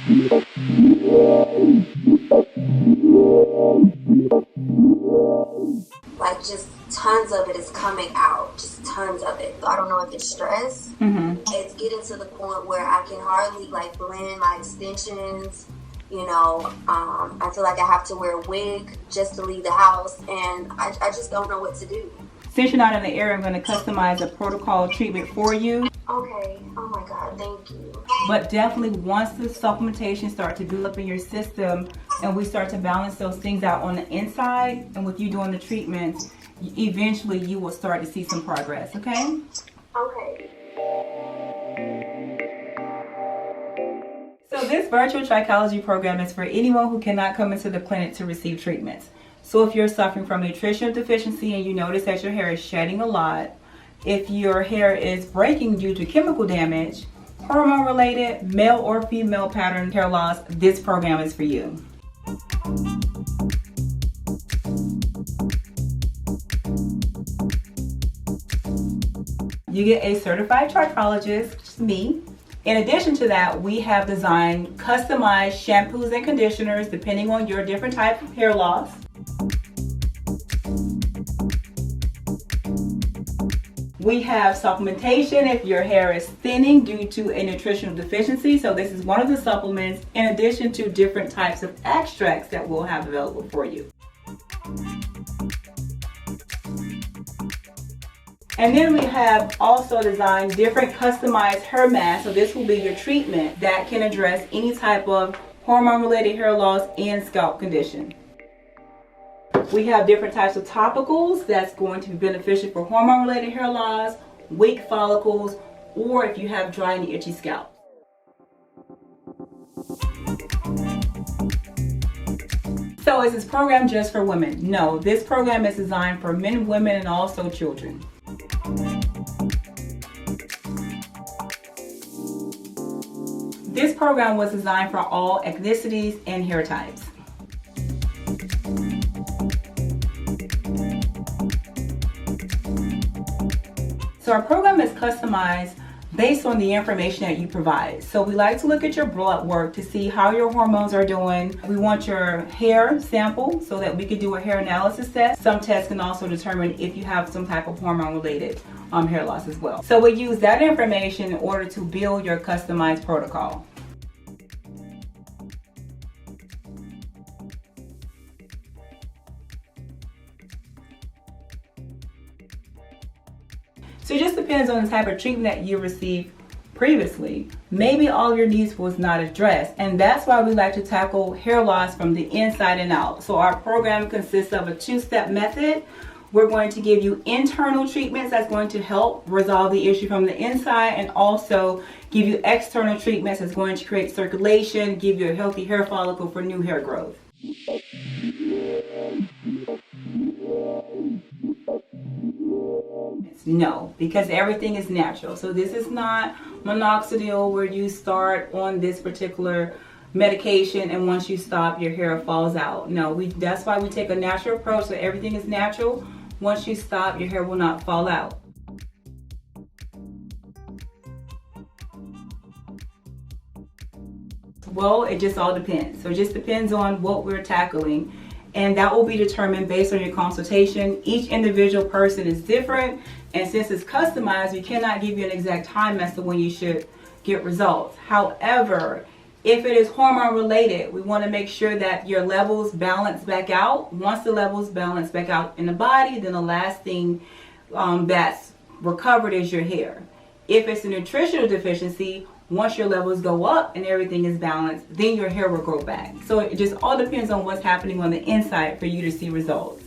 Like, just tons of it is coming out, just tons of it. I don't know if it's stress. It's getting to the point where I can hardly like blend my extensions. I feel like I have to wear a wig just to leave the house, and I just don't know what to do. Since you're not in the area, I'm going to customize a protocol treatment for you. Okay. Oh my God, thank you. But definitely once the supplementation starts to build up in your system and we start to balance those things out on the inside, and with you doing the treatments, eventually you will start to see some progress, okay? Okay. So this virtual trichology program is for anyone who cannot come into the clinic to receive treatments. So if you're suffering from nutritional deficiency and you notice that your hair is shedding a lot, if your hair is breaking due to chemical damage, hormone related, male or female pattern hair loss, this program is for you. You get a certified trichologist, which is me. In addition to that, we have designed customized shampoos and conditioners depending on your different type of hair loss. We have supplementation if your hair is thinning due to a nutritional deficiency. So this is one of the supplements in addition to different types of extracts that we'll have available for you. And then we have also designed different customized hair masks. So this will be your treatment that can address any type of hormone-related hair loss and scalp condition. We have different types of topicals that's going to be beneficial for hormone-related hair loss, weak follicles, or if you have dry and itchy scalp. So is this program just for women? No, this program is designed for men, women, and also children. This program was designed for all ethnicities and hair types. So our program is customized based on the information that you provide. So we like to look at your blood work to see how your hormones are doing. We want your hair sample so that we could do a hair analysis test. Some tests can also determine if you have some type of hormone related hair loss as well. So we use that information in order to build your customized protocol. So it just depends on the type of treatment that you received previously. Maybe all your needs was not addressed, and that's why we like to tackle hair loss from the inside and out. So our program consists of a two-step method. We're going to give you internal treatments that's going to help resolve the issue from the inside, and also give you external treatments that's going to create circulation, give you a healthy hair follicle for new hair growth. No, because everything is natural. So this is not minoxidil where you start on this particular medication and once you stop your hair falls out. No, that's why we take a natural approach, so everything is natural. Once you stop, your hair will not fall out. Well, it just all depends. So it just depends on what we're tackling, and that will be determined based on your consultation. Each individual person is different, and since it's customized, we cannot give you an exact time as to when you should get results. However, if it is hormone related, we want to make sure that your levels balance back out. Once the levels balance back out in the body, then the last thing that's recovered is your hair. If it's a nutritional deficiency, once your levels go up and everything is balanced, then your hair will grow back. So it just all depends on what's happening on the inside for you to see results.